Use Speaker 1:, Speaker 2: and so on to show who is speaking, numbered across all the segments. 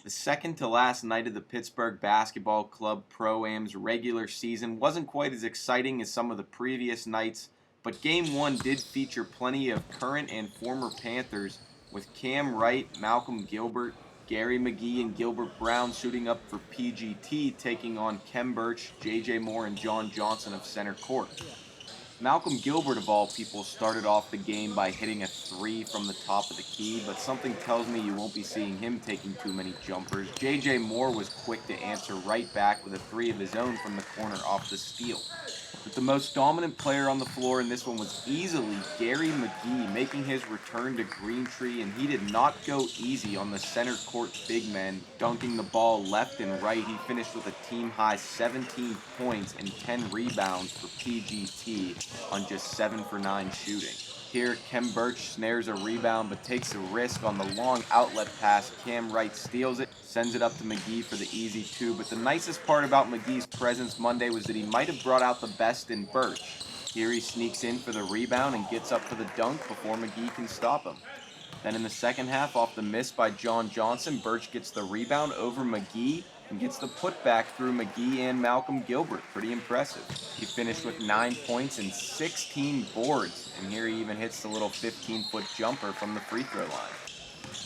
Speaker 1: The second to last night of the Pittsburgh Basketball Club Pro-Am's regular season wasn't quite as exciting as some of the previous nights, but Game 1 did feature plenty of current and former Panthers, with Cam Wright, Malcolm Gilbert, Gary McGee, and Gilbert Brown suiting up for PGT, taking on Kem Birch, JJ Moore, and Durand Johnson of center court. Malcolm Gilbert, of all people, started off the game by hitting a three from the top of the key, but something tells me you won't be seeing him taking too many jumpers. JJ Moore was quick to answer right back with a three of his own from the corner off the steal. But the most dominant player on the floor in this one was easily Gary McGee, making his return to Green Tree, and he did not go easy on the center court big men, dunking the ball left and right. He finished with a team-high 17 points and 10 rebounds for PGT on just 7 for 9 shooting. Here, Kem Birch snares a rebound but takes a risk on the long outlet pass. Cam Wright steals it, sends it up to McGee for the easy two. But the nicest part about McGee's presence Monday was that he might have brought out the best in Birch. Here he sneaks in for the rebound and gets up for the dunk before McGee can stop him. Then in the second half, off the miss by Durand Johnson, Birch gets the rebound over McGee and gets the putback through McGee and Malcolm Gilbert. Pretty impressive. He finished with 9 points and 16 boards, and here he even hits the little 15-foot jumper from the free throw line.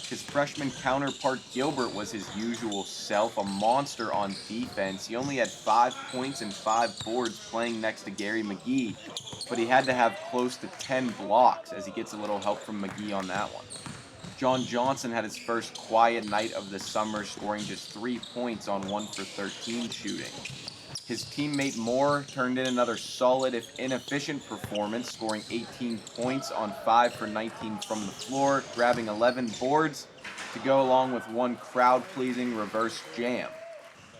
Speaker 1: His freshman counterpart Gilbert was his usual self, a monster on defense. He only had 5 points and 5 boards playing next to Gary McGee, but he had to have close to 10 blocks as he gets a little help from McGee on that one. Durand Johnson had his first quiet night of the summer, scoring just 3 points on 1 for 13 shooting. His teammate Moore turned in another solid, if inefficient, performance, scoring 18 points on 5 for 19 from the floor, grabbing 11 boards to go along with one crowd-pleasing reverse jam.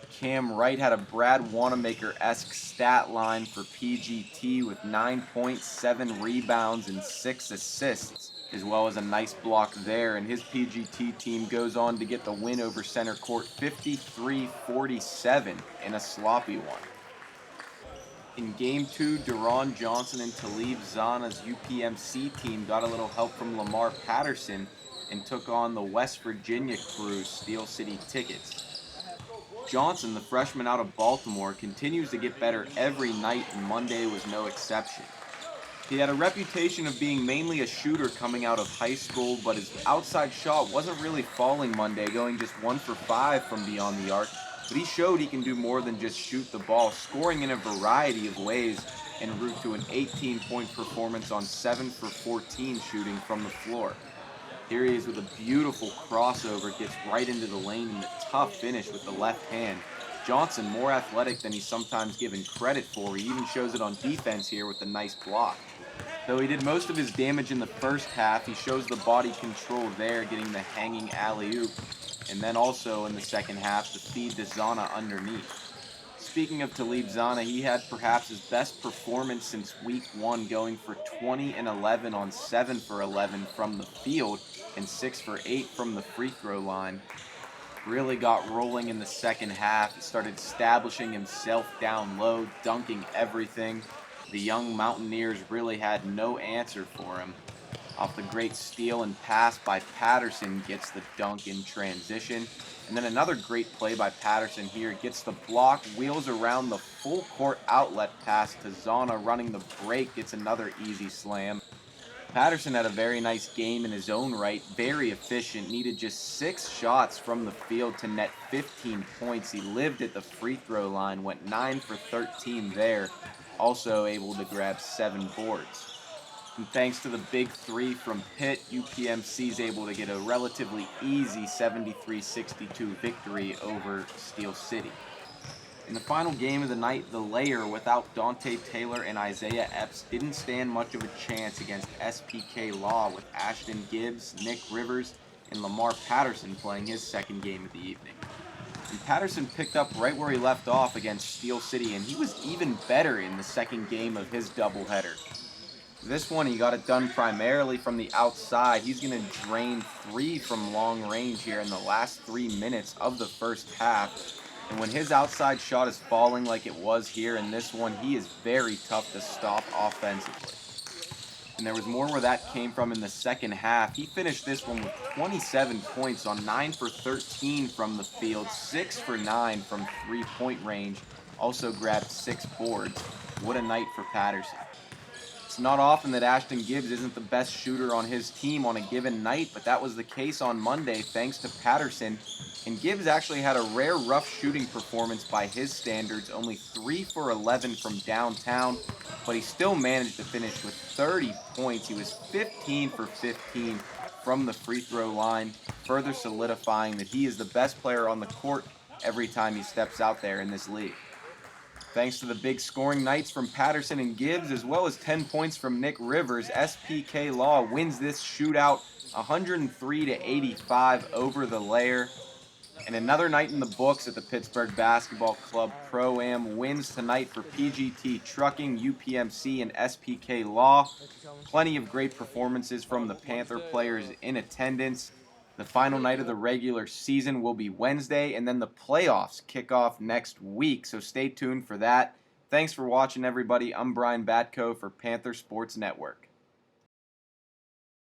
Speaker 1: Cam Wright had a Brad Wanamaker-esque stat line for PGT with 9 points, 7 rebounds, and 6 assists, as well as a nice block there, and his PGT team goes on to get the win over center court 53-47 in a sloppy one. In Game 2, Durand Johnson and Talib Zanna's UPMC team got a little help from Lamar Patterson and took on the West Virginia crew's Steel City Tickets. Johnson, the freshman out of Baltimore, continues to get better every night, and Monday was no exception. He had a reputation of being mainly a shooter coming out of high school, but his outside shot wasn't really falling Monday, going just 1 for 5 from beyond the arc. But he showed he can do more than just shoot the ball, scoring in a variety of ways en route to an 18-point performance on 7 for 14 shooting from the floor. Here he is with a beautiful crossover, gets right into the lane and a tough finish with the left hand. Johnson, more athletic than he's sometimes given credit for. He even shows it on defense here with a nice block. Though he did most of his damage in the first half, he shows the body control there, getting the hanging alley-oop, and then also in the second half, the feed to Zanna underneath. Speaking of Talib Zanna, he had perhaps his best performance since week 1, going for 20 and 11 on 7 for 11 from the field and 6 for 8 from the free throw line. Really got rolling in the second half. He started establishing himself down low, dunking everything. The young Mountaineers really had no answer for him. Off the great steal and pass by Patterson, gets the dunk in transition. And then another great play by Patterson here. Gets the block, wheels around the full court outlet pass to Zanna, running the break, gets another easy slam. Patterson had a very nice game in his own right, very efficient, needed just 6 shots from the field to net 15 points. He lived at the free throw line, went 9 for 13 there, also able to grab 7 boards. And thanks to the big 3 from Pitt, UPMC is able to get a relatively easy 73-62 victory over Steel City. In the final game of the night, the Layer, without Dante Taylor and Isaiah Epps, didn't stand much of a chance against SPK Law, with Ashton Gibbs, Nick Rivers, and Lamar Patterson playing his second game of the evening. And Patterson picked up right where he left off against Steel City, and he was even better in the second game of his doubleheader. This one, he got it done primarily from the outside. He's going to drain 3 from long range here in the last 3 minutes of the first half. And when his outside shot is falling like it was here in this one, he is very tough to stop offensively. And there was more where that came from in the second half. He finished this one with 27 points on 9 for 13 from the field, 6 for 9 from three-point range. Also grabbed 6 boards. What a night for Patterson. It's not often that Ashton Gibbs isn't the best shooter on his team on a given night, but that was the case on Monday thanks to Patterson. And Gibbs actually had a rare rough shooting performance by his standards, only 3 for 11 from downtown, but he still managed to finish with 30 points. He was 15 for 15 from the free throw line, further solidifying that he is the best player on the court every time he steps out there in this league. Thanks to the big scoring nights from Patterson and Gibbs, as well as 10 points from Nick Rivers, SPK Law wins this shootout 103-85 over the Lair. And another night in the books at the Pittsburgh Basketball Club Pro-Am. Wins tonight for PGT Trucking, UPMC, and SPK Law. Plenty of great performances from the Panther players in attendance. The final night of the regular season will be Wednesday, and then the playoffs kick off next week, so stay tuned for that. Thanks for watching, everybody. I'm Brian Batko for Panther Sports Network.